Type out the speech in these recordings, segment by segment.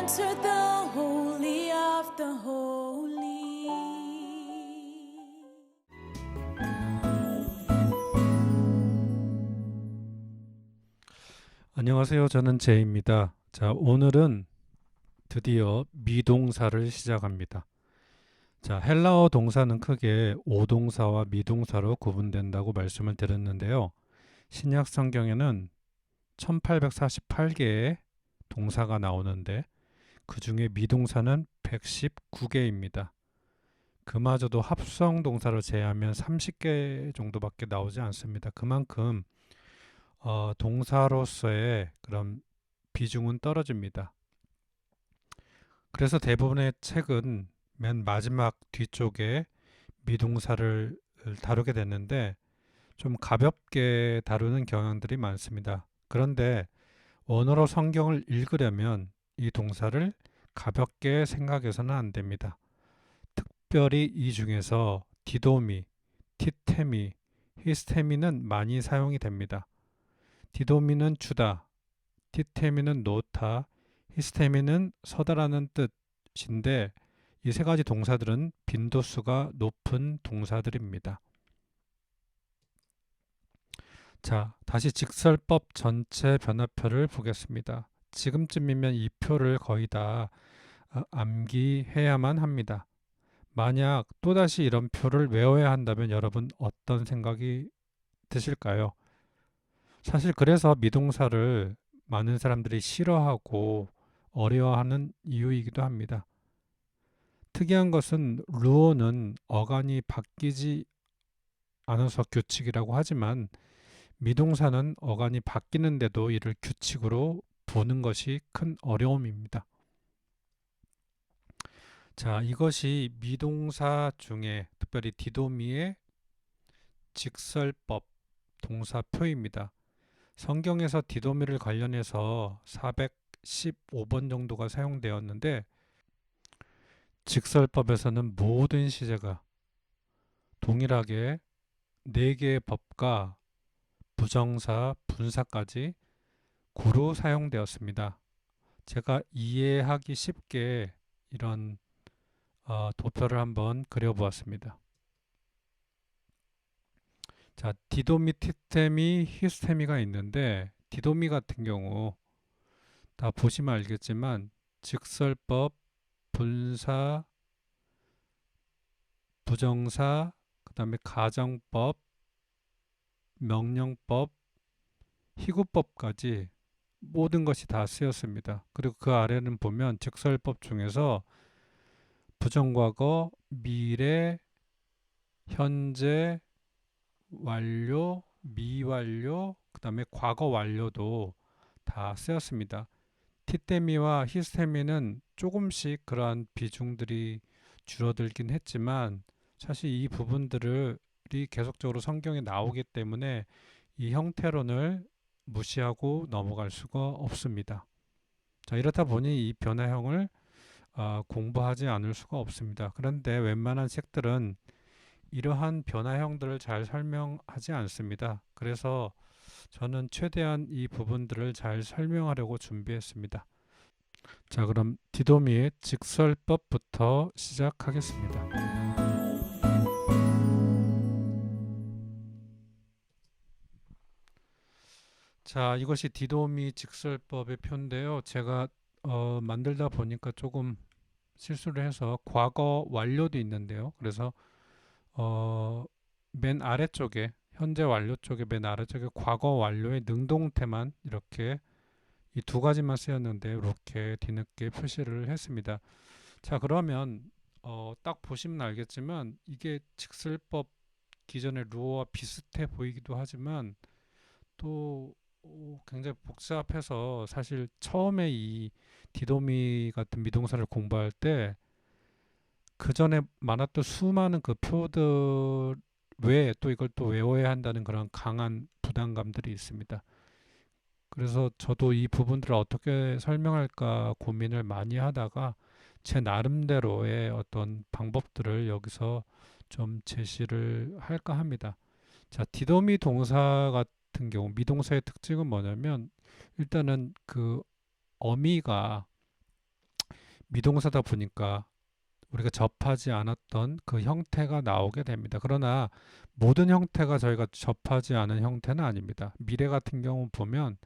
entered the holy of the holy. 안녕하세요. 저는 제이입니다. 자, 오늘은 드디어 미동사를 시작합니다. 자, 헬라어 동사는 크게 오동사와 미동사로 구분된다고 말씀을 드렸는데요. 신약 성경에는 1848개의 동사가 나오는데 그 중에 미동사는 119개입니다. 그마저도 합성 동사를 제외하면 30개 정도밖에 나오지 않습니다. 그만큼 동사로서의 그런 비중은 떨어집니다. 그래서 대부분의 책은 맨 마지막 뒤쪽에 미동사를 다루게 됐는데 좀 가볍게 다루는 경향들이 많습니다. 그런데 원어로 성경을 읽으려면 이 동사를 가볍게 생각해서는 안 됩니다. 특별히 이 중에서 디도미, 티테미, 히스테미는 많이 사용이 됩니다. 디도미는 주다, 티테미는 놓다, 히스테미는 서다라는 뜻인데 이 세 가지 동사들은 빈도수가 높은 동사들입니다. 자, 다시 직설법 전체 변화표를 보겠습니다. 지금쯤이면 이 표를 거의 다 암기해야만 합니다. 만약 또다시 이런 표를 외워야 한다면 여러분 어떤 생각이 드실까요? 사실 그래서 미동사를 많은 사람들이 싫어하고 어려워하는 이유이기도 합니다. 특이한 것은 루어는 어간이 바뀌지 않아서 규칙이라고 하지만 미동사는 어간이 바뀌는데도 이를 규칙으로 보는 것이 큰 어려움입니다. 자, 이것이 미동사 중에 특별히 디도미의 직설법 동사표입니다. 성경에서 디도미를 관련해서 415번 정도가 사용되었는데 직설법에서는 모든 시제가 동일하게 4개의 법과 부정사, 분사까지 고루 사용되었습니다. 제가 이해하기 쉽게 이런 도표를 한번 그려보았습니다. 자, 디도미, 티테미, 히스테미가 있는데 디도미 같은 경우 다 보시면 알겠지만 직설법, 분사, 부정사, 그 다음에 가정법, 명령법, 희구법까지 모든 것이 다 쓰였습니다. 그리고 그 아래는 보면 직설법 중에서 부정과거, 미래, 현재, 완료, 미완료, 그 다음에 과거 완료도 다 쓰였습니다. 티테미와 히스테미는 조금씩 그러한 비중들이 줄어들긴 했지만 사실 이 부분들이 계속적으로 성경에 나오기 때문에 이 형태론을 무시하고 넘어갈 수가 없습니다. 자, 이렇다 보니 이 변화형을 공부하지 않을 수가 없습니다. 그런데 웬만한 책들은 이러한 변화형들을 잘 설명하지 않습니다. 그래서 저는 최대한 이 부분들을 잘 설명하려고 준비했습니다. 자, 그럼 디도미의 직설법부터 시작하겠습니다. 자, 이것이 디도미 직설법의 표인데요. 제가 만들다 보니까 조금 실수를 해서 과거 완료도 있는데요. 그래서 어, 맨 아래쪽에 현재 완료 쪽에 맨 아래쪽에 과거 완료의 능동태만 이렇게 이 두 가지만 쓰였는데 이렇게 뒤늦게 표시를 했습니다. 자, 그러면 딱 보시면 알겠지만 이게 직설법 기존의 루어와 비슷해 보이기도 하지만 또 굉장히 복잡해서 사실 처음에 이 디도미 같은 미동사를 공부할 때 그 전에 많았던 수많은 그 표들 외에 또 이걸 또 외워야 한다는 그런 강한 부담감들이 있습니다. 그래서 저도 이 부분들을 어떻게 설명할까 고민을 많이 하다가 제 나름대로의 어떤 방법들을 여기서 좀 제시를 할까 합니다. 자, 디도미 동사 같은 경우 미동사의 특징은 뭐냐면 일단은 그 어미가 미동사다 보니까 우리가 접하지 않았던 그 형태가 나오게 됩니다. 그러나 모든 형태가 저희가 접하지 않은 형태는 아닙니다. 미래 같은 경우 보면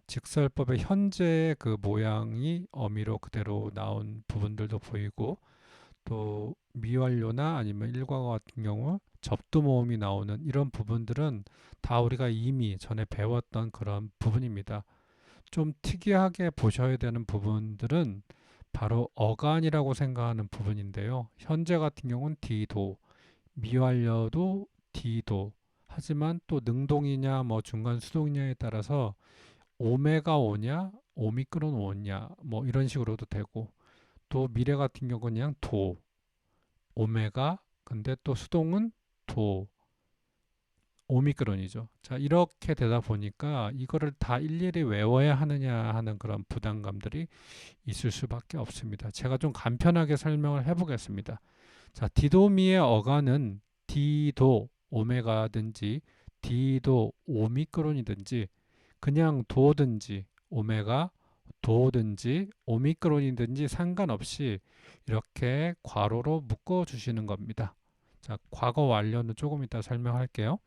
직설법의 현재의 그 모양이 어미로 그대로 나온 부분들도 보이고, 또 미완료나 아니면 일과거 같은 경우 접두 모음이 나오는 이런 부분들은 다 우리가 이미 전에 배웠던 그런 부분입니다. 좀 특이하게 보셔야 되는 부분들은 바로 어간이라고 생각하는 부분인데요. 현재 같은 경우는 디도, 미완료도 디도. 하지만 또 능동이냐 뭐 중간 수동이냐에 따라서 오메가 오냐 오미크론 오냐 뭐 이런 식으로도 되고, 또 미래 같은 경우는 그냥 도, 오메가, 근데 또 수동은 도, 오미크론이죠. 자, 이렇게 되다 보니까 이거를 다 일일이 외워야 하느냐 하는 그런 부담감들이 있을 수밖에 없습니다. 제가 좀 간편하게 설명을 해보겠습니다. 자, 디도미의 어간은 디도 오메가든지 디도 오미크론이든지 그냥 도든지 오메가 도든지 오미크론이든지 상관없이 이렇게 괄호로 묶어 주시는 겁니다. 자, 과거 완료는 조금 이따 설명할게요.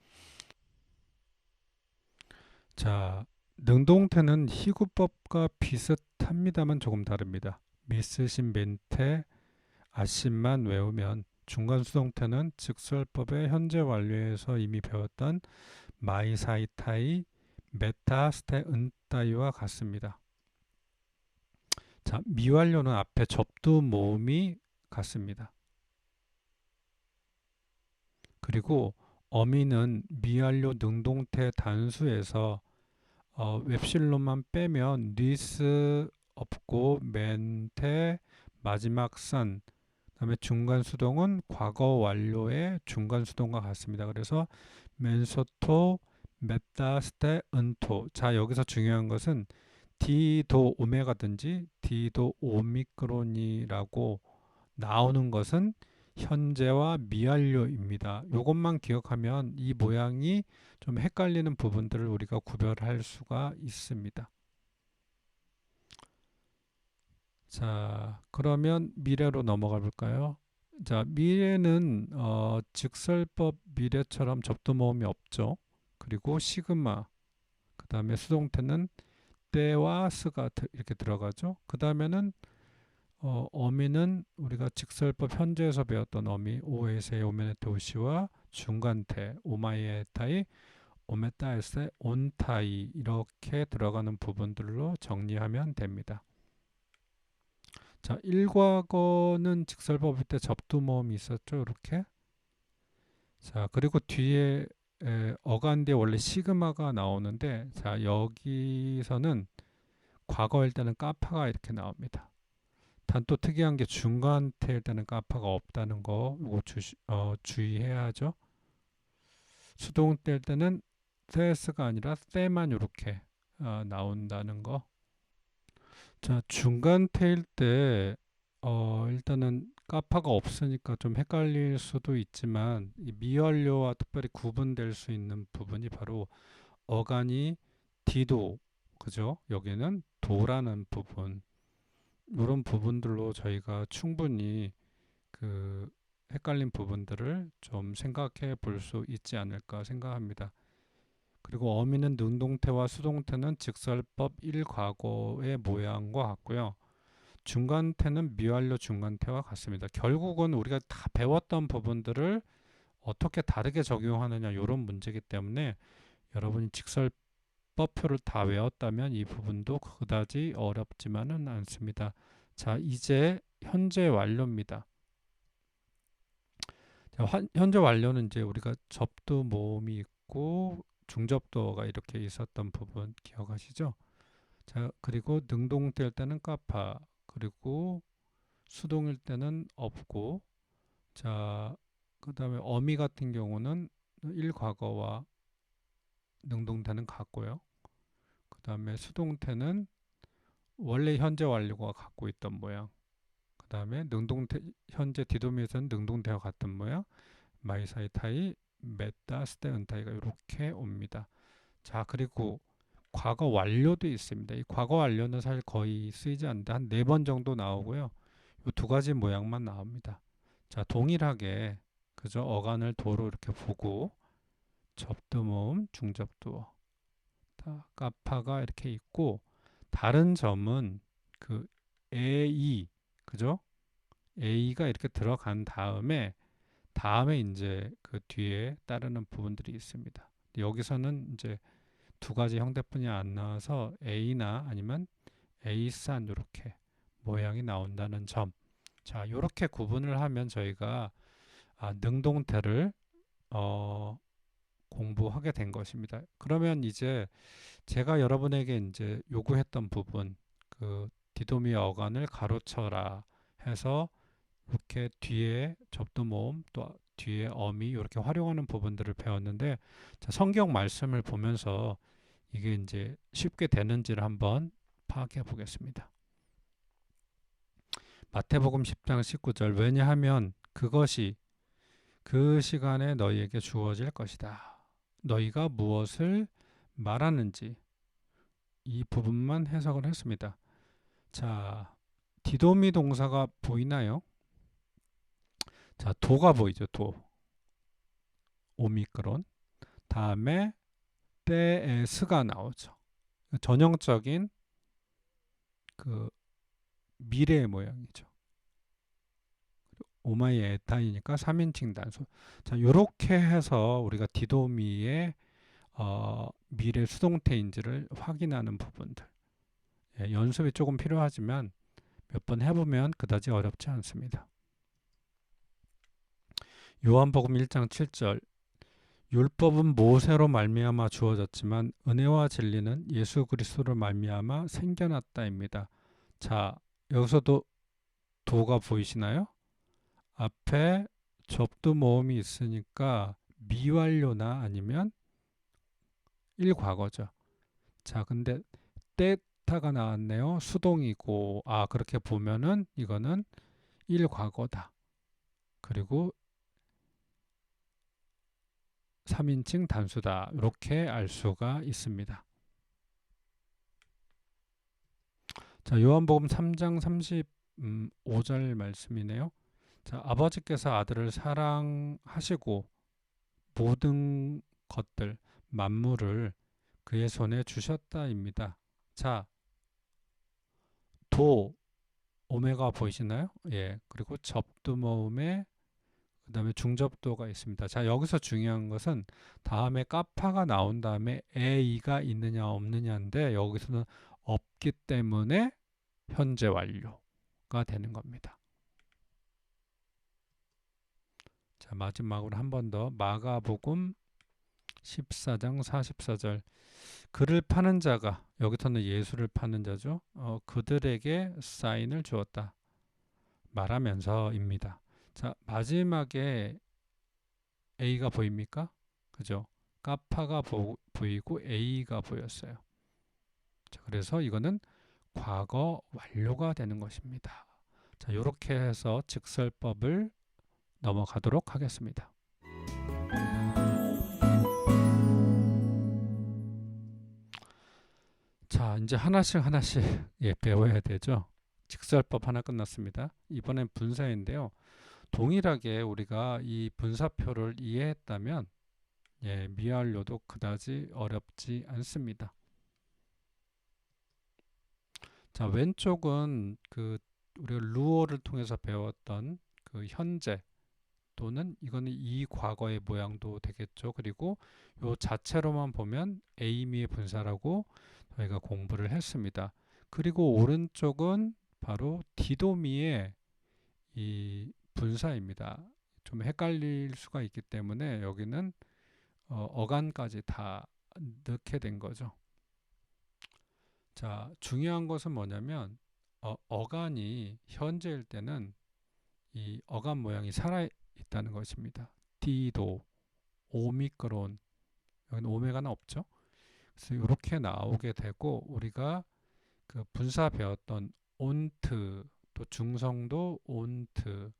자, 능동태는 희구법과 비슷합니다만 조금 다릅니다. 미스신 멘태 아신만 외우면 중간수동태는 직설법의 현재 완료에서 이미 배웠던 마이사이타이 메타스테 은따이와 같습니다. 자, 미완료는 앞에 접두 모음이 같습니다. 그리고 어미는 미완료 능동태 단수에서 웹실로만 빼면 니스 없고 멘태 마지막 산, 그다음에 중간 수동은 과거 완료의 중간 수동과 같습니다. 그래서 멘소토 메타스테 은토. 자, 여기서 중요한 것은 D도 오메가든지 D도 오미크론이라고 나오는 것은 현재와 미완료입니다. 이것만 기억하면 이 모양이 좀 헷갈리는 부분들을 우리가 구별할 수가 있습니다. 자, 그러면 미래로 넘어가 볼까요? 자, 미래는 직설법 미래처럼 접두모음이 없죠. 그리고 시그마, 그 다음에 수동태는 때와 스가 이렇게 들어가죠. 그 다음에는 어미는 우리가 직설법 현재에서 배웠던 어미 오에세 오메네테 오시와 중간태 오마이에타이 오메타에세 온타이 이렇게 들어가는 부분들로 정리하면 됩니다. 자, 일과거는 직설법일 때 접두모음이 있었죠. 이렇게. 자, 그리고 뒤에 어간 뒤에 원래 시그마가 나오는데, 자, 여기서는 과거일 때는 까파가 이렇게 나옵니다. 단 또 특이한 게 중간태일 때는 까파가 없다는 거 이거 주의해야 하죠. 수동태일 때는 세스가 아니라 세만 이렇게 나온다는 거. 자, 중간태일 때 일단은 까파가 없으니까 좀 헷갈릴 수도 있지만 이 미완료와 특별히 구분될 수 있는 부분이 바로 어간이 디도, 그죠? 여기는 도라는 부분, 이런 부분들로 저희가 충분히 그 헷갈린 부분들을 좀 생각해 볼 수 있지 않을까 생각합니다. 그리고 어미는 능동태와 수동태는 직설법 1과거의 모양과 같고요. 중간태는 미완료 중간태와 같습니다. 결국은 우리가 다 배웠던 부분들을 어떻게 다르게 적용하느냐 이런 문제이기 때문에 여러분이 직설법표를 다 외웠다면 이 부분도 그다지 어렵지만은 않습니다. 자, 이제 현재 완료입니다. 자, 현재 완료는 이제 우리가 접두 모음이 있고 중접도가 이렇게 있었던 부분 기억하시죠? 자, 그리고 능동될 때는 까파, 그리고 수동일 때는 없고, 자, 그 다음에 어미 같은 경우는 일과거와 능동태는 같고요. 그 다음에 수동태는 원래 현재 완료가 갖고 있던 모양. 그 다음에 능동태, 현재 디도미에서는 능동태와 같은 모양. 마이사이타이, 메타, 스테, 은타이가 이렇게 옵니다. 자, 그리고 과거 완료도 있습니다. 이 과거 완료는 사실 거의 쓰이지 않는데 한 4번 정도 나오고요. 이 두 가지 모양만 나옵니다. 자, 동일하게 그죠? 어간을 도로 이렇게 보고 접두 모음, 중접두어, 까파가 이렇게 있고 다른 점은 그 A, 그죠? A가 이렇게 들어간 다음에 이제 그 뒤에 따르는 부분들이 있습니다. 여기서는 이제 두 가지 형태뿐이 안 나와서 A나 아니면 A산 이렇게 모양이 나온다는 점. 자, 이렇게 구분을 하면 저희가 능동태를 공부하게 된 것입니다. 그러면 이제 제가 여러분에게 이제 요구했던 부분, 그 디도미 어간을 가로쳐라 해서 이렇게 뒤에 접두모음 또 뒤에 어미 이렇게 활용하는 부분들을 배웠는데, 자, 성경 말씀을 보면서 이게 이제 쉽게 되는지를 한번 파악해 보겠습니다. 마태복음 10장 19절, 왜냐하면 그것이 그 시간에 너희에게 주어질 것이다. 너희가 무엇을 말하는지 이 부분만 해석을 했습니다. 자, 디도미 동사가 보이나요? 자, 도가 보이죠. 도. 오미크론. 다음에 때에 스가 나오죠. 전형적인 그 미래의 모양이죠. 오마이 에타이니까 3인칭 단수. 자, 요렇게 해서 우리가 디도미의 미래 수동태인지를 확인하는 부분들. 예, 연습이 조금 필요하지만 몇 번 해보면 그다지 어렵지 않습니다. 요한복음 1장 7절, 율법은 모세로 말미암아 주어졌지만 은혜와 진리는 예수 그리스도로 말미암아 생겨났다입니다. 자, 여기서도 도가 보이시나요? 앞에 접두 모음이 있으니까 미완료나 아니면 일과거죠. 자, 근데 때타가 나왔네요. 수동이고, 그렇게 보면은 이거는 일과거다. 그리고 3인칭 단수다. 이렇게 알 수가 있습니다. 자, 요한복음 3장 35절 말씀이네요. 자, 아버지께서 아들을 사랑하시고 모든 것들, 만물을 그의 손에 주셨다입니다. 자, 도, 오메가 보이시나요? 예, 그리고 접두모음에 그 다음에 중접도가 있습니다. 자, 여기서 중요한 것은 다음에 까파가 나온 다음에 에이가 있느냐 없느냐인데 여기서는 없기 때문에 현재 완료가 되는 겁니다. 자, 마지막으로 한 번 더 마가복음 14장 44절, 그를 파는 자가, 여기서는 예수를 파는 자죠. 그들에게 사인을 주었다 말하면서입니다. 자, 마지막에 A가 보입니까? 그죠? 까파가 보이고 A가 보였어요. 자, 그래서 이거는 과거 완료가 되는 것입니다. 자, 이렇게 해서 직설법을 넘어가도록 하겠습니다. 자, 이제 하나씩 예, 배워야 되죠. 직설법 하나 끝났습니다. 이번엔 분사인데요. 동일하게 우리가 이 분사표를 이해했다면 예, 미완료도 그다지 어렵지 않습니다. 자, 왼쪽은 그 우리가 루어를 통해서 배웠던 그 현재 또는 이거는 이 과거의 모양도 되겠죠. 그리고 요 자체로만 보면 에이미의 분사라고 저희가 공부를 했습니다. 그리고 오른쪽은 바로 디도미의 이 분사입니다. 좀 헷갈릴 수가 있기 때문에 여기는 어간까지 다 넣게 된 거죠. 자, 중요한 것은 뭐냐면 어간이 현재일 때는 이 어간 모양이 살아 있다는 것입니다. 디도, 오미크론, 여기는 오메가는 없죠. 그래서 이렇게 나오게 되고 우리가 그 분사 배웠던 온트, 또 중성도 온트,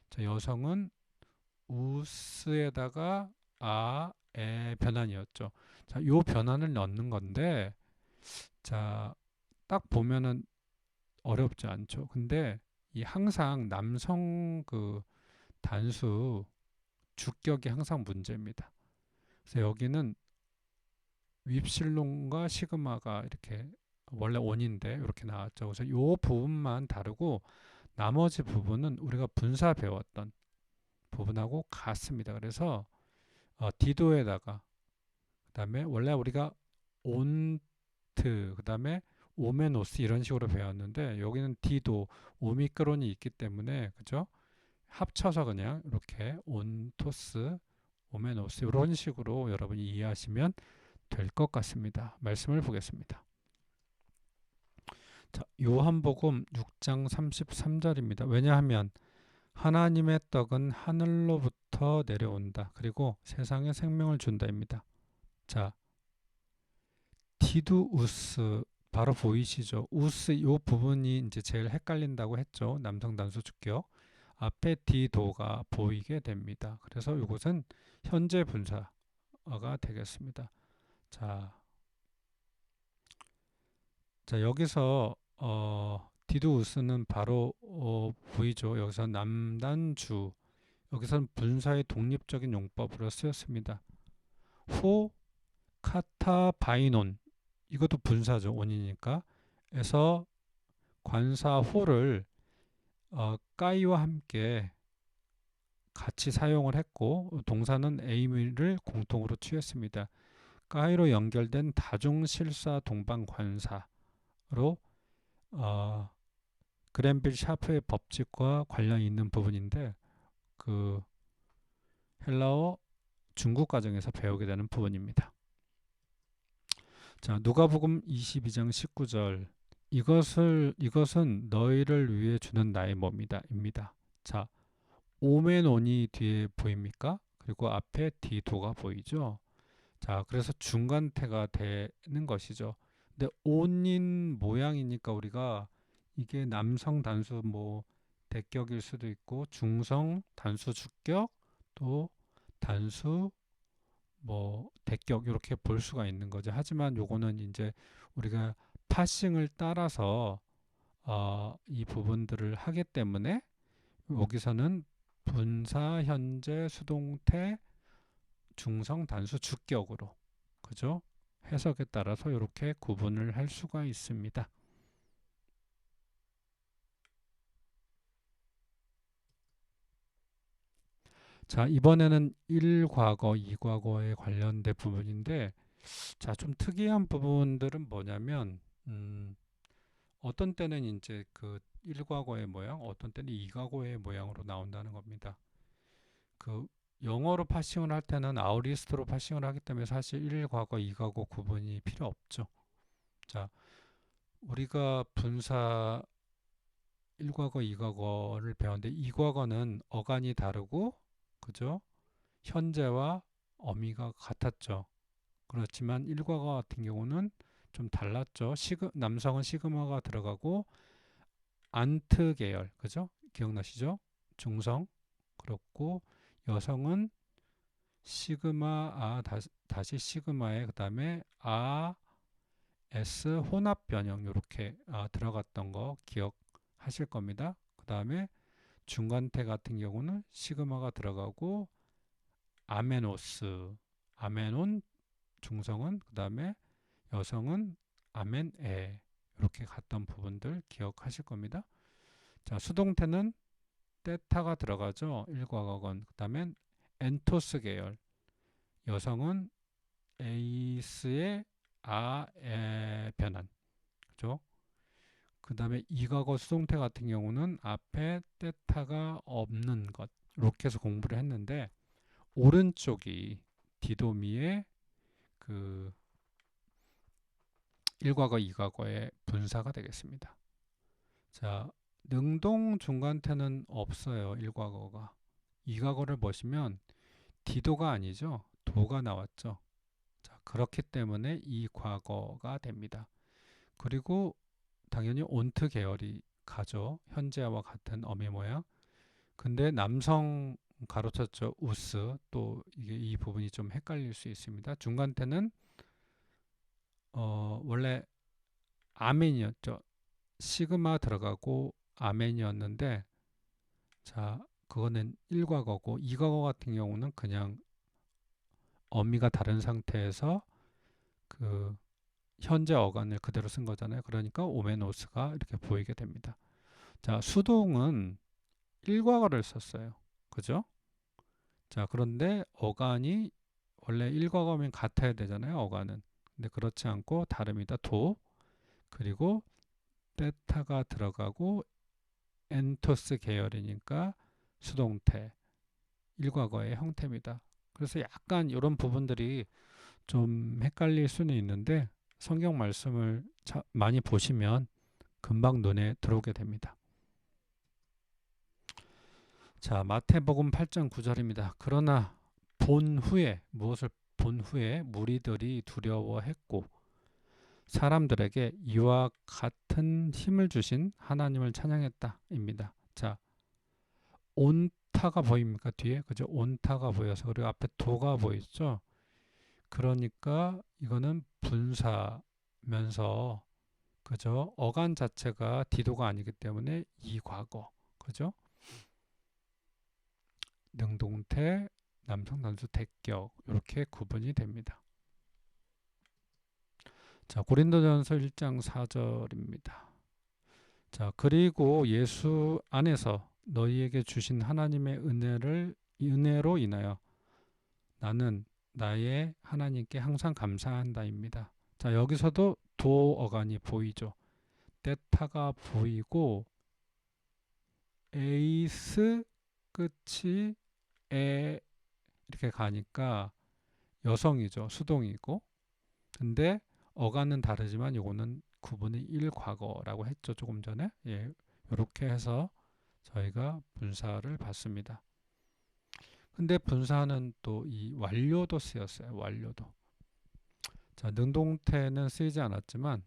자, 여성은 우스에다가 에 변환이었죠. 자, 요 변환을 넣는 건데, 자, 딱 보면은 어렵지 않죠. 근데 이 항상 남성 그 단수 주격이 항상 문제입니다. 그래서 여기는 윕실론과 시그마가 이렇게 원래 온인데 이렇게 나왔죠. 그래서 이 부분만 다르고 나머지 부분은 우리가 분사 배웠던 부분하고 같습니다. 그래서 디도에다가 그다음에 원래 우리가 온트 그다음에 오메노스 이런 식으로 배웠는데 여기는 디도 오미크론이 있기 때문에 그죠? 합쳐서 그냥 이렇게 온토스 오메노스 이런 식으로 여러분이 이해하시면 될 것 같습니다. 말씀을 보겠습니다. 자, 요한복음 6장 33절입니다. 왜냐하면 하나님의 떡은 하늘로부터 내려온다. 그리고 세상에 생명을 준다입니다. 자, 디두우스 바로 보이시죠? 우스 요 부분이 이제 제일 헷갈린다고 했죠. 남성 단수 주격. 앞에 디도가 보이게 됩니다. 그래서 이것은 현재 분사가 되겠습니다. 자, 여기서 디두우스는 바로 보이죠. 여기서 남단주 여기서는 분사의 독립적인 용법으로 쓰였습니다. 호 카타바이논 이것도 분사죠. 원이니까. 에서 관사 호를 까이와 함께 같이 사용을 했고 동사는 에이미를 공통으로 취했습니다. 까이로 연결된 다중실사 동방 관사로 그랜빌 샤프의 법칙과 관련이 있는 부분인데 그 헬라어 중국 과정에서 배우게 되는 부분입니다. 자, 누가복음 22장 19절 이것은 너희를 위해 주는 나의 몸이다입니다. 자, 오메논이 뒤에 보입니까? 그리고 앞에 디도가 보이죠? 자, 그래서 중간태가 되는 것이죠. 근데 온인 모양이니까 우리가 이게 남성 단수 뭐 대격일 수도 있고 중성 단수 주격 또 단수 뭐 대격 이렇게 볼 수가 있는 거죠. 하지만 요거는 이제 우리가 파싱을 따라서 이 부분들을 하기 때문에 여기서는 분사, 현재, 수동태, 중성, 단수, 주격으로 그죠? 해석에 따라서 이렇게 구분을 할 수가 있습니다. 자, 이번에는 1과거, 2과거에 관련된 부분인데 자, 좀 특이한 부분들은 뭐냐면 어떤 때는 이제 그 1과거의 모양, 어떤 때는 2과거의 모양으로 나온다는 겁니다. 그 영어로 파싱을 할 때는 아우리스트로 파싱을 하기 때문에 사실 1과거, 2과거 구분이 필요 없죠. 자, 우리가 분사 1과거, 2과거를 배웠는데 2과거는 어간이 다르고 그죠? 현재와 어미가 같았죠. 그렇지만 1과거 같은 경우는 좀 달랐죠. 남성은 시그마가 들어가고 안트 계열, 그죠? 기억나시죠? 중성. 그렇고 여성은 시그마 다시 시그마에 그다음에 S 혼합 변형 이렇게 들어갔던 거 기억하실 겁니다. 그다음에 중간태 같은 경우는 시그마가 들어가고 아메노스, 아메논 중성은 그다음에 여성은 아멘에 이렇게 갔던 부분들 기억하실 겁니다. 자, 수동태는 테타가 들어가죠. 1과거건. 그다음에 엔토스 계열. 여성은 에이스의 아에 변환. 그죠? 그다음에 2과거 수동태 같은 경우는 앞에 테타가 없는 것. 이렇게 해서 공부를 했는데 오른쪽이 디도미의 그 1과거, 2과거의 분사가 되겠습니다. 자, 능동 중간태는 없어요. 1과거가. 2과거를 보시면 디도가 아니죠. 도가 나왔죠. 자, 그렇기 때문에 이 과거가 됩니다. 그리고 당연히 온트 계열이 가죠. 현재와 같은 어미 모양. 근데 남성 가로쳤죠. 우스. 또 이게 이 부분이 좀 헷갈릴 수 있습니다. 중간태는 원래 아멘이었죠. 시그마 들어가고 아멘이었는데, 자, 그거는 1과거고 2과거 같은 경우는 그냥 어미가 다른 상태에서 그 현재 어간을 그대로 쓴 거잖아요. 그러니까 오메노스가 이렇게 보이게 됩니다. 자, 수동은 1과거를 썼어요. 그죠? 자, 그런데 어간이 원래 1과거면 같아야 되잖아요. 어간은. 근데 그렇지 않고 다릅니다. 도, 그리고 테타가 들어가고 엔토스 계열이니까 수동태, 1과거의 형태입니다. 그래서 약간 이런 부분들이 좀 헷갈릴 수는 있는데 성경 말씀을 많이 보시면 금방 눈에 들어오게 됩니다. 자, 마태복음 8장 9절입니다. 그러나 본 후에 무엇을 본 후에 무리들이 두려워했고 사람들에게 이와 같은 힘을 주신 하나님을 찬양했다입니다. 자, 온타가 보입니까? 뒤에 그죠? 온타가 보여서 그리고 앞에 도가 보이죠? 그러니까 이거는 분사면서 그죠? 어간 자체가 디도가 아니기 때문에 이 과거 그죠? 능동태, 남성 단수 대격 이렇게 구분이 됩니다. 자, 고린도전서 1장 4절입니다. 자, 그리고 예수 안에서 너희에게 주신 하나님의 은혜로 인하여 나는 나의 하나님께 항상 감사한다입니다. 자, 여기서도 도 어간이 보이죠. 테타가 보이고 에이스 끝이 에 이렇게 가니까 여성이죠. 수동이고. 근데 어간은 다르지만 요거는 구분이 1과거라고 했죠. 조금 전에. 예. 이렇게 해서 저희가 분사를 받습니다. 근데 분사는 또 이 완료도 쓰였어요. 완료도. 자, 능동태는 쓰이지 않았지만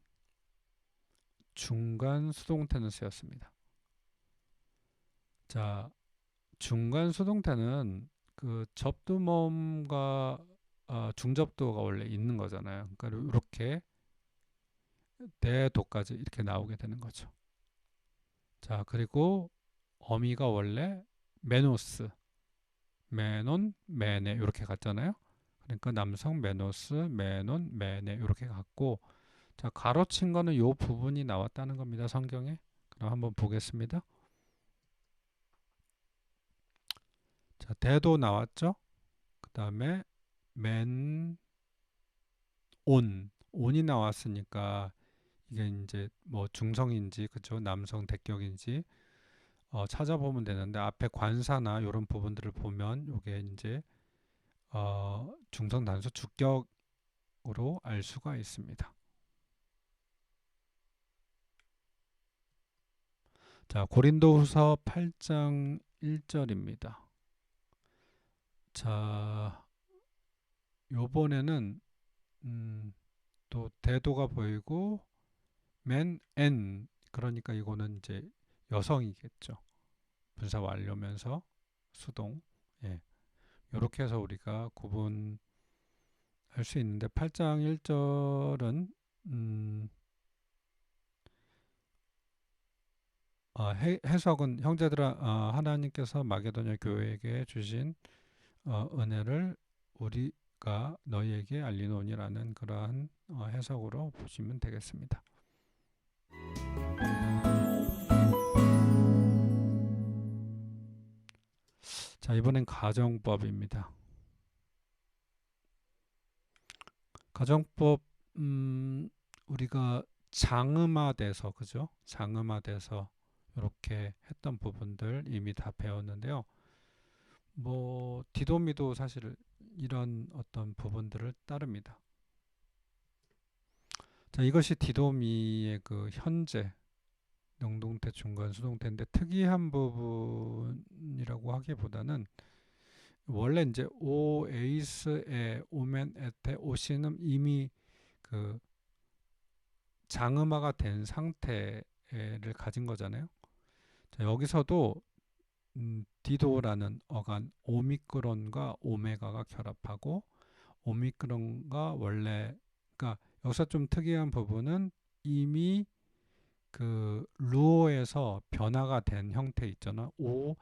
중간 수동태는 쓰였습니다. 자, 중간 수동태는 그 접두모음과 중접두가 원래 있는 거잖아요. 그러니까 이렇게 대도까지 이렇게 나오게 되는 거죠. 자, 그리고 어미가 원래 메노스, 메논, 메네 이렇게 갔잖아요. 그러니까 남성 메노스, 메논, 메네 이렇게 갔고 자, 가로친 거는 이 부분이 나왔다는 겁니다. 성경에. 그럼 한번 보겠습니다. 자, 대도 나왔죠? 그 다음에 맨, 온이 나왔으니까 이게 이제 뭐 중성인지 그죠? 남성 대격인지 찾아보면 되는데 앞에 관사나 이런 부분들을 보면 이게 이제 중성 단수 주격으로 알 수가 있습니다. 자, 고린도후서 8장 1절입니다. 자, 요번에는 또 대도가 보이고 맨, 엔 그러니까 이거는 이제 여성이겠죠. 분사 완료면서 수동. 예. 이렇게 해서 우리가 구분할 수 있는데 8장 1절은 해석은 형제들아 하나님께서 마게도냐 교회에게 주신 은혜를 우리가 너희에게 알리노니라는 그러한 해석으로 보시면 되겠습니다. 자, 이번엔 가정법입니다. 가정법 우리가 장음화돼서 그죠? 장음화돼서 이렇게 했던 부분들 이미 다 배웠는데요. 뭐 디도미도 사실 이런 어떤 부분들을 따릅니다. 자, 이것이 디도미의 그 현재 능동태, 중간, 수동태인데 특이한 부분이라고 하기보다는 원래 이제 오 에이스에 오멘 에테 오시는 이미 그 장음화가 된 상태를 가진 거잖아요. 자, 여기서도 디도라는 어간 오미크론과 오메가가 결합하고 오미크론과 원래 그러니까 여기서 좀 특이한 부분은 이미 그 루어에서 변화가 된 형태 있잖아. 오,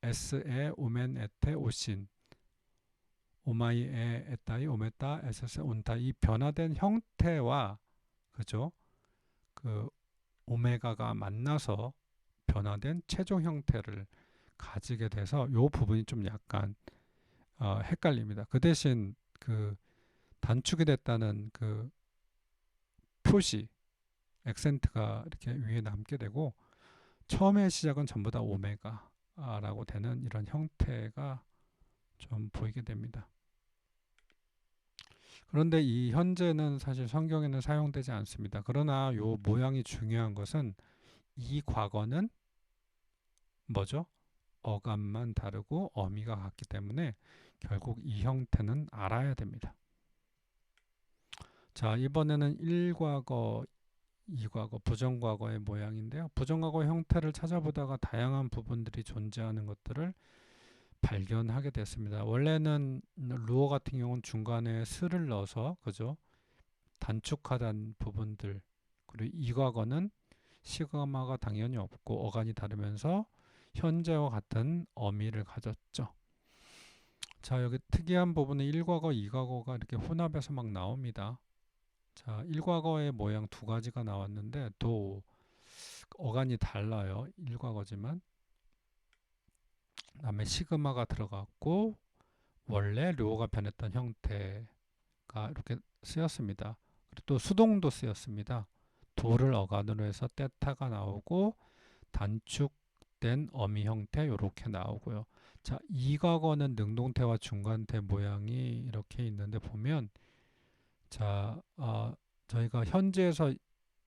에스에, 오멘, 에테, 오신, 오마이에, 에따이, 오메따, 에세세, 온타 이 변화된 형태와 그죠? 그 오메가가 만나서 변화된 최종 형태를 가지게 돼서 요 부분이 좀 약간 헷갈립니다. 그 대신 그 단축이 됐다는 그 표시, 액센트가 이렇게 위에 남게 되고 처음의 시작은 전부 다 오메가라고 되는 이런 형태가 좀 보이게 됩니다. 그런데 이 현재는 사실 성경에는 사용되지 않습니다. 그러나 요 모양이 중요한 것은 이 과거는 뭐죠? 어감만 다르고 어미가 같기 때문에 결국 이 형태는 알아야 됩니다. 자, 이번에는 1과거, 2과거, 부정과거의 모양인데요. 부정과거 형태를 찾아보다가 다양한 부분들이 존재하는 것들을 발견하게 됐습니다. 원래는 루어 같은 경우는 중간에 스를 넣어서 그죠? 단축하던 부분들 그리고 이 과거는 시그마가 당연히 없고 어간이 다르면서 현재와 같은 어미를 가졌죠. 자, 여기 특이한 부분은 1과거, 2과거가 이렇게 혼합해서 막 나옵니다. 자, 1과거의 모양 두 가지가 나왔는데 또 어간이 달라요. 1과거지만 그다음에 시그마가 들어갔고 원래 료가 변했던 형태가 이렇게 쓰였습니다. 그리고 또 수동도 쓰였습니다. 도를 어간으로 해서 떼타가 나오고 단축된 어미 형태 이렇게 나오고요. 자, 이 과거는 능동태와 중간태 모양이 이렇게 있는데 보면 자, 저희가 현재에서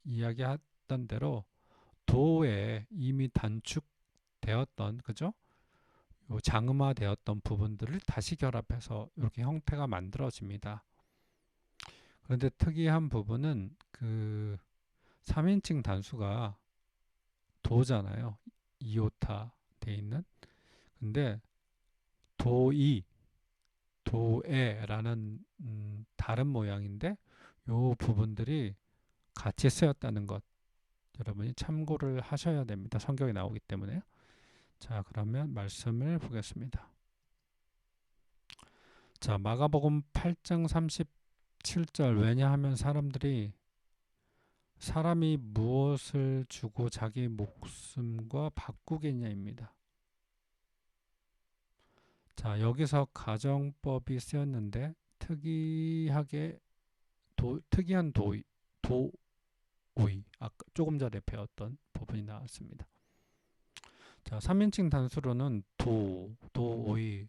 이야기했던 대로 도에 이미 단축되었던 그죠? 요 장음화되었던 부분들을 다시 결합해서 이렇게 형태가 만들어집니다. 그런데 특이한 부분은 그 3인칭 단수가 도잖아요. 이오타 돼 있는. 근데 도이, 도에라는 다른 모양인데 요 부분들이 같이 쓰였다는 것 여러분이 참고를 하셔야 됩니다. 성경에 나오기 때문에요. 자, 그러면 말씀을 보겠습니다. 자, 마가복음 8장 37절 왜냐하면 사람이 무엇을 주고 자기 목숨과 바꾸겠냐입니다. 자, 여기서 가정법이 쓰였는데 특이한 도의 아까 조금 전에 배웠던 부분이 나왔습니다. 자, 3인칭 단수로는 도의,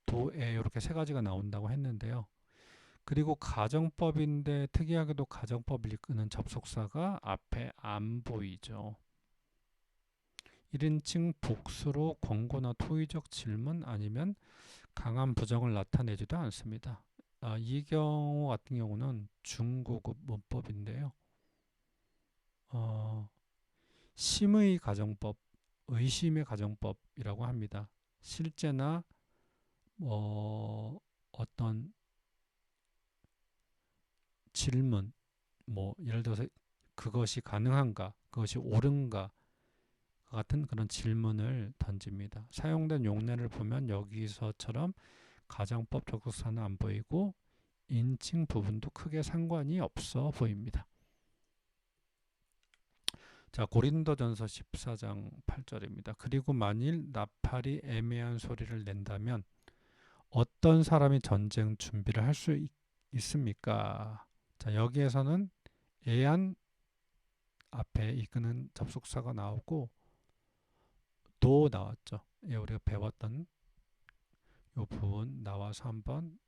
도에 이렇게 세 가지가 나온다고 했는데요. 그리고 가정법인데 특이하게도 가정법을 이끄는 접속사가 앞에 안 보이죠. 1인칭 복수로 권고나 토의적 질문 아니면 강한 부정을 나타내지도 않습니다. 이 경우 같은 경우는 중고급 문법인데요. 심의 가정법, 의심의 가정법이라고 합니다. 실제나 어떤 질문, 예를 들어서 그것이 가능한가, 그것이 옳은가 같은 그런 질문을 던집니다. 사용된 용례를 보면 여기서처럼 가정법 접속사는 안 보이고 인칭 부분도 크게 상관이 없어 보입니다. 자, 고린도전서 14장 8절입니다. 그리고 만일 나팔이 애매한 소리를 낸다면 어떤 사람이 전쟁 준비를 할 수 있습니까? 자, 여기에서는 애한 앞에 이끄는 접속사가 나오고 도 나왔죠. 예, 우리가 배웠던 이 부분 나와서 한번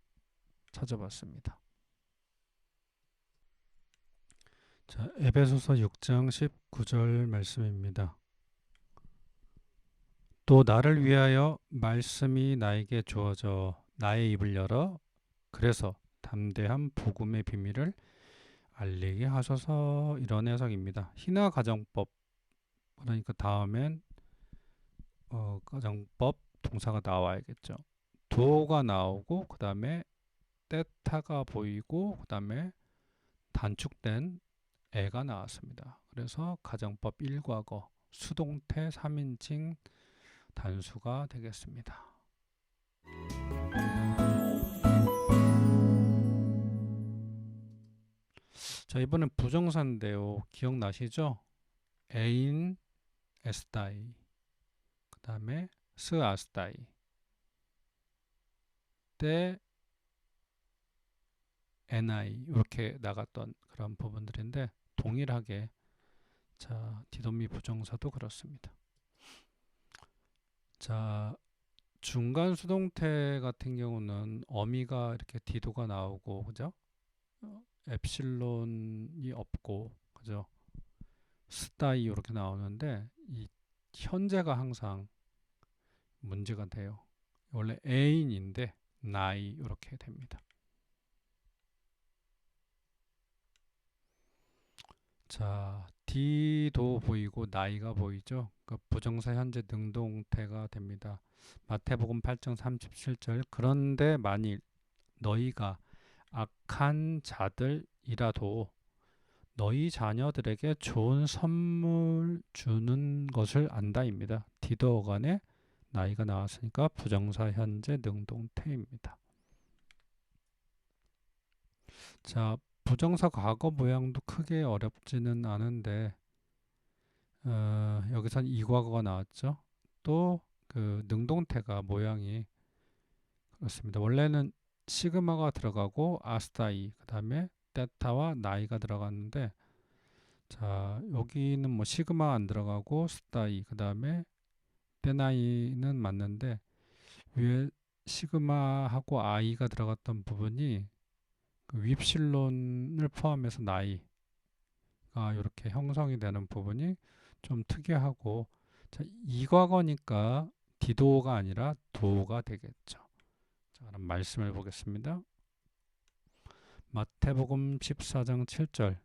찾아봤습니다. 자, 에베소서 6장 19절 말씀입니다. 또 나를 위하여 말씀이 나에게 주어져 나의 입을 열어 그래서 담대한 복음의 비밀을 알리게 하소서 이런 해석입니다. 희나 가정법 그러니까 다음엔 가정법 동사가 나와야겠죠. 도가 나오고 그 다음에 때타가 보이고 그 다음에 단축된 애가 나왔습니다. 그래서 가정법 1과거 수동태 3인칭 단수가 되겠습니다. 자, 이번엔 부정사인데요. 기억나시죠? 애인 에스다이, 그 다음에 스 아스다이, 때 NI 이렇게 나갔던 그런 부분들인데 동일하게 자 디도미 부정사도 그렇습니다. 자 중간 수동태 같은 경우는 어미가 이렇게 디도가 나오고 그죠? 엡실론이 없고 그죠? 스타이 이렇게 나오는데 이 현재가 항상 문제가 돼요. 원래 애인인데 나이 이렇게 됩니다. 자, D도 보이고 나이가 보이죠? 그 부정사 현재 능동태가 됩니다. 마태복음 8장 37절 그런데 만일 너희가 악한 자들이라도 너희 자녀들에게 좋은 선물 주는 것을 안다입니다. 디도 어간에 나이가 나왔으니까 부정사 현재 능동태입니다. 자, 부정사 과거 모양도 크게 어렵지는 않은데 여기선 이과거가 나왔죠. 또 그 능동태가 모양이 그렇습니다. 원래는 시그마가 들어가고 아스타이 그 다음에 테타와 나이가 들어갔는데 자 여기는 뭐 시그마 안 들어가고 스타이 그 다음에 테나이는 맞는데 위에 시그마하고 아이가 들어갔던 부분이 그 윕실론을 포함해서 나이가 이렇게 형성이 되는 부분이 좀 특이하고 자, 이과거니까 디도가 아니라 도가 되겠죠. 자, 그럼 말씀을 보겠습니다. 마태복음 14장 7절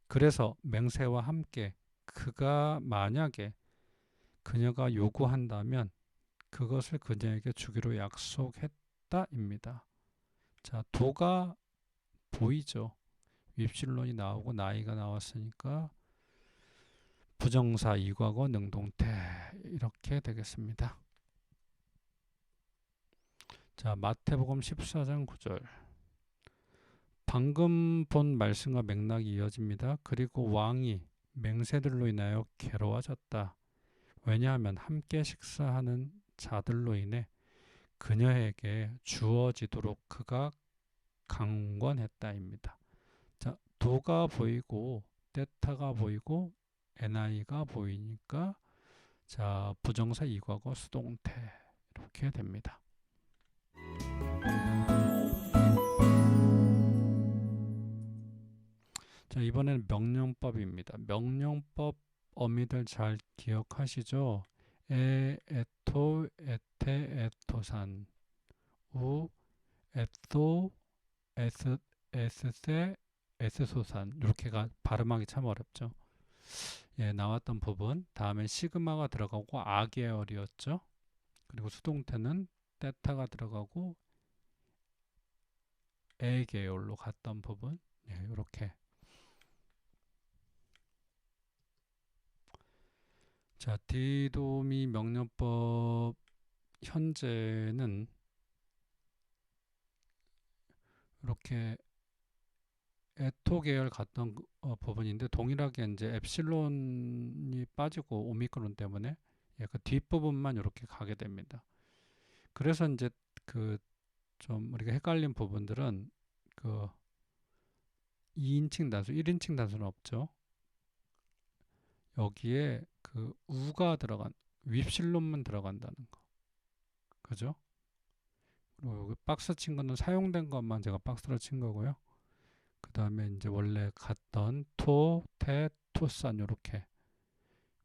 그래서 맹세와 함께 그가 만약에 그녀가 요구한다면 그것을 그녀에게 주기로 약속했다입니다. 자, 도가 보이죠. 윕실론이 나오고 나이가 나왔으니까 부정사 이과거 능동태 이렇게 되겠습니다. 자, 마태복음 14장 9절 방금 본 말씀과 맥락이 이어집니다. 그리고 왕이 맹세들로 인하여 괴로워졌다. 왜냐하면 함께 식사하는 자들로 인해 그녀에게 주어지도록 그가 강권했다입니다. 자, 도가 보이고 테타가 보이고 NI가 보이니까 자 부정사 이과거 수동태 이렇게 됩니다. 자 이번에는 명령법입니다. 명령법 어미들 잘 기억하시죠? 에, 에토, 에테, 에토산 우, 에토, 에스세, 에스소산 이렇게가 발음하기 참 어렵죠. 예, 나왔던 부분 다음에 시그마가 들어가고 아계열이었죠. 그리고 수동태는 테타가 들어가고 에 계열로 갔던 부분 예, 이렇게 자 디도미 명령법 현재는 이렇게 에토 계열 갔던 부분인데 동일하게 이제 엡실론이 빠지고 오미크론 때문에 예, 그 뒷부분만 이렇게 가게 됩니다. 그래서 이제 그 좀 우리가 헷갈린 부분들은 그 2인칭 단수, 1인칭 단수는 없죠. 여기에 그 우가 들어간 윕실론만 들어간다는 거. 그죠? 그리고 여기 박스 친 거는 사용된 것만 제가 박스로 친 거고요. 그 다음에 이제 원래 갔던 토, 테, 토산 요렇게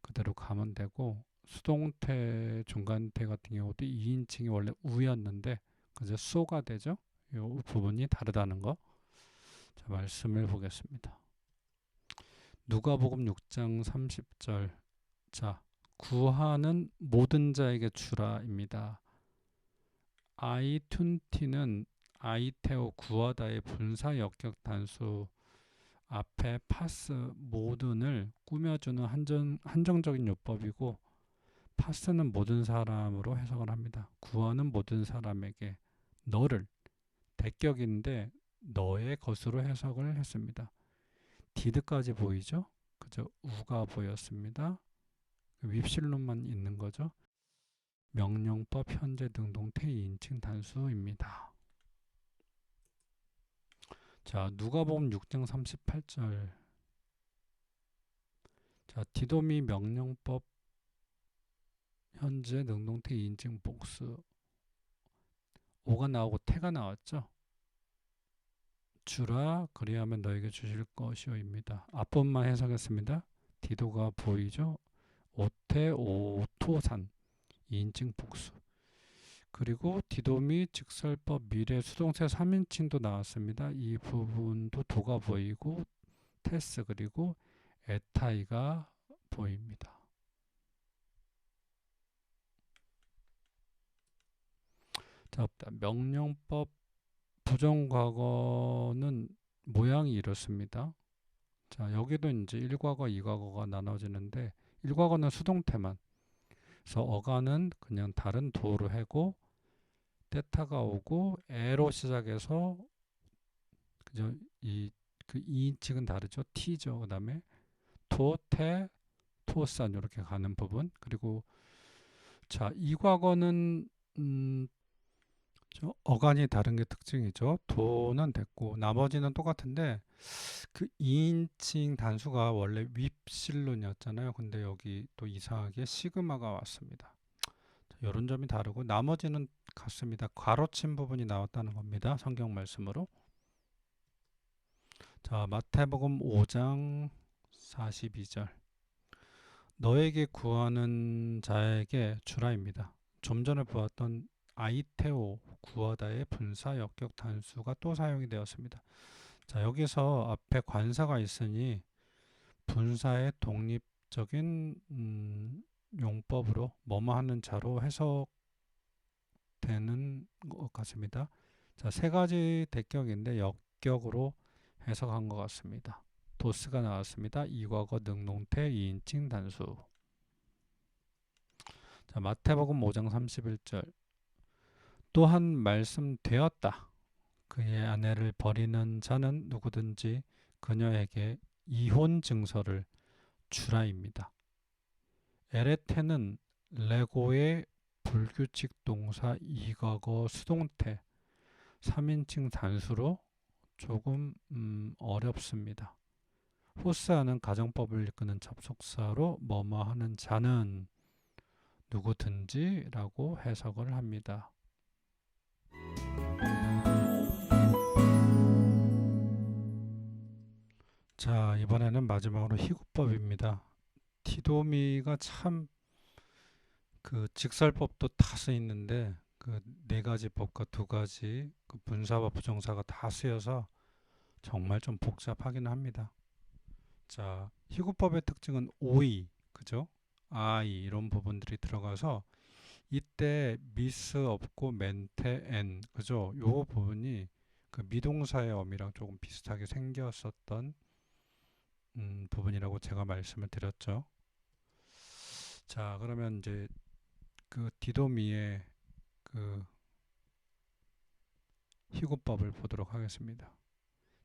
그대로 가면 되고 수동태, 중간태 같은 경우도 2인칭이 원래 우였는데 그래서 소가 되죠. 이 부분이 다르다는 거. 자, 말씀을 보겠습니다. 누가복음 6장 30절. 자, 구하는 모든 자에게 주라입니다. 아이툰티는 아이테오 구하다의 분사 역격 단수 앞에 파스 모든을 꾸며주는 한정적인 요법이고, 파스는 모든 사람으로 해석을 합니다. 구어는 모든 사람에게, 너를 대격인데 너의 것으로 해석을 했습니다. 디드까지 보이죠? 그죠? 우가 보였습니다. 윕실론만 있는 거죠. 명령법, 현재, 능동태, 2인칭 단수입니다. 자, 누가복음 6장 38절. 자, 디도미 명령법, 현재, 능동태, 2인칭 복수. 오가 나오고 태가 나왔죠. 주라 그리하면 너에게 주실 것이오입니다. 앞부분만 해석했습니다. 디도가 보이죠. 오태 오토산 2인칭 복수. 그리고 디도미 직설법 미래 수동태 3인칭도 나왔습니다. 이 부분도 도가 보이고 테스 그리고 에타이가 보입니다. 자, 명령법 부정과거는 모양이 이렇습니다. 자, 여기도 이제 1과거, 2과거가 나눠지는데 1과거는 수동태만. 그래서 어간은 그냥 다른 도로 해고 때타가 오고 에로 시작해서 그죠? 그 2인칭은 다르죠. T죠. 그다음에 토, 태, 토산 이렇게 가는 부분. 그리고 자, 2과거는 어간이 다른 게 특징이죠. 도는 됐고 나머지는 똑같은데 그 2인칭 단수가 원래 윕실론이었잖아요. 근데 여기 또 이상하게 시그마가 왔습니다. 이런 점이 다르고 나머지는 같습니다. 괄호친 부분이 나왔다는 겁니다. 성경 말씀으로. 자, 마태복음 5장 42절. 너에게 구하는 자에게 주라입니다. 좀 전에 보았던 아이테오 구하다의 분사 역격 단수가 또 사용이 되었습니다. 자, 여기서 앞에 관사가 있으니 분사의 독립적인 용법으로 뭐뭐 하는 자로 해석되는 것 같습니다. 자, 세 가지 대격인데 역격으로 해석한 것 같습니다. 도스가 나왔습니다. 이과거 능동태 2인칭 단수. 자, 마태복음 5장 31절. 또한 말씀되었다. 그의 아내를 버리는 자는 누구든지 그녀에게 이혼 증서를 주라입니다. 에레테는 레고의 불규칙 동사 이과거 수동태 3인칭 단수로 조금 어렵습니다. 호스아는 가정법을 이끄는 접속사로 뭐뭐 하는 자는 누구든지 라고 해석을 합니다. 자, 이번에는 마지막으로 희구법입니다. 디도미가 참 그 직설법도 다 쓰이는데 그 네 가지 법과 두 가지 그 분사와 부정사가 다 쓰여서 정말 좀 복잡하긴 합니다. 자, 희구법의 특징은 오이, 그죠? 아이 이런 부분들이 들어가서 이때 미스 없고 멘테 엔, 그죠? 요 부분이 그 미동사의 어미랑 조금 비슷하게 생겼었던 부분이라고 제가 말씀을 드렸죠. 자, 그러면 이제 그 디도미의 그 희구법을 보도록 하겠습니다.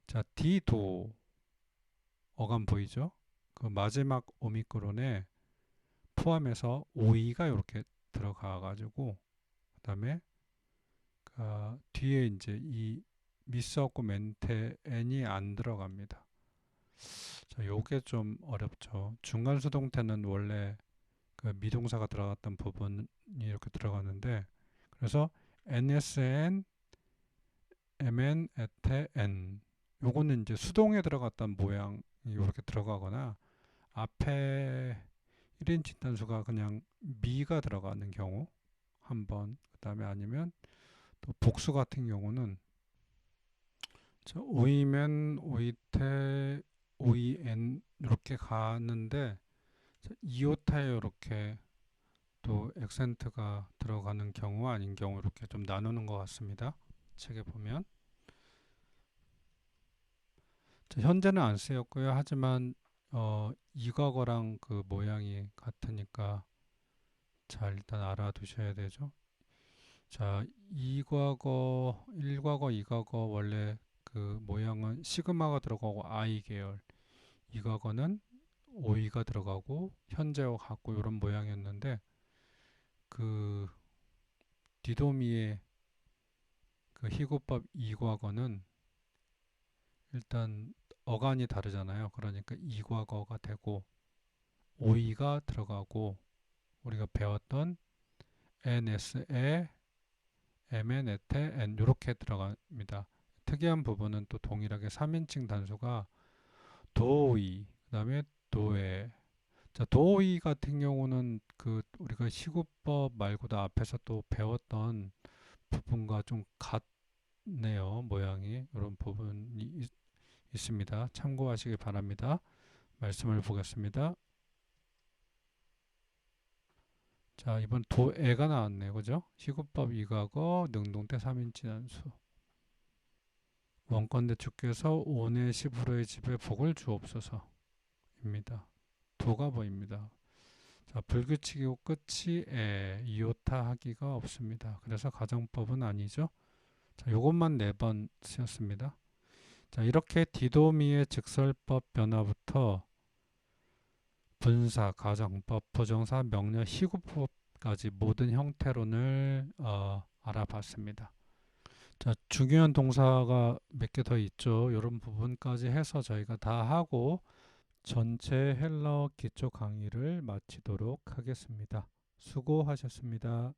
자, 디도 어감 보이죠? 그 마지막 오미크론에 포함해서 오이가 이렇게 들어가 가지고 그다음에 그 뒤에 이제 이 미스 없고 멘테 n이 안 들어갑니다. 자, 요게 좀 어렵죠. 중간 수동태는 원래 그 미동사가 들어갔던 부분이 이렇게 들어가는데 그래서 nsn mn 에테 n 요거는 이제 수동에 들어갔던 모양이 이렇게 들어가거나 앞에 1인칭 단수가 그냥 미가 들어가는 경우 한 번, 그 다음에 아니면 또 복수 같은 경우는 오이면 오이테 오이엔 이렇게 가는데 이오타에 이렇게 또 액센트가 들어가는 경우 아닌 경우 이렇게 좀 나누는 것 같습니다. 책에 보면 현재는 안 쓰였고요. 하지만 이과거랑 그 모양이 같으니까 자, 일단 알아두셔야 되죠. 자, 이과거, 1과거, 2과거 원래 그 모양은 시그마가 들어가고 I 계열, 이과거는 OE가 들어가고 현재와 같고 이런 모양이었는데 그 디도미의 그 희구법 2과거는 일단 어간이 다르잖아요. 그러니까 2과거가 되고 OE가 들어가고 우리가 배웠던 NS에 MN에테 N 이렇게 들어갑니다. 특이한 부분은 또 동일하게 3인칭 단수가 도이 그다음에 도에 자 도이 같은 경우는 그 우리가 시구법 말고도 앞에서 또 배웠던 부분과 좀 같네요. 모양이 이런 부분이 있습니다. 참고하시기 바랍니다. 말씀을 보겠습니다. 자 이번 도에가 나왔네요. 그죠? 시구법 이과거 능동태 3인칭 단수 원건대 주께서 온의 시부로의 집에 복을 주옵소서입니다. 도가 보입니다. 자, 불규칙이고 끝이 이오타 하기가 없습니다. 그래서 가정법은 아니죠. 자, 요것만 4번 쓰였습니다. 자, 이렇게 디도미의 직설법 변화부터 분사, 가정법, 부정사, 명령, 희구법까지 모든 형태론을 알아봤습니다. 자, 중요한 동사가 몇 개 더 있죠. 이런 부분까지 해서 저희가 다 하고 전체 헬라어 기초 강의를 마치도록 하겠습니다. 수고하셨습니다.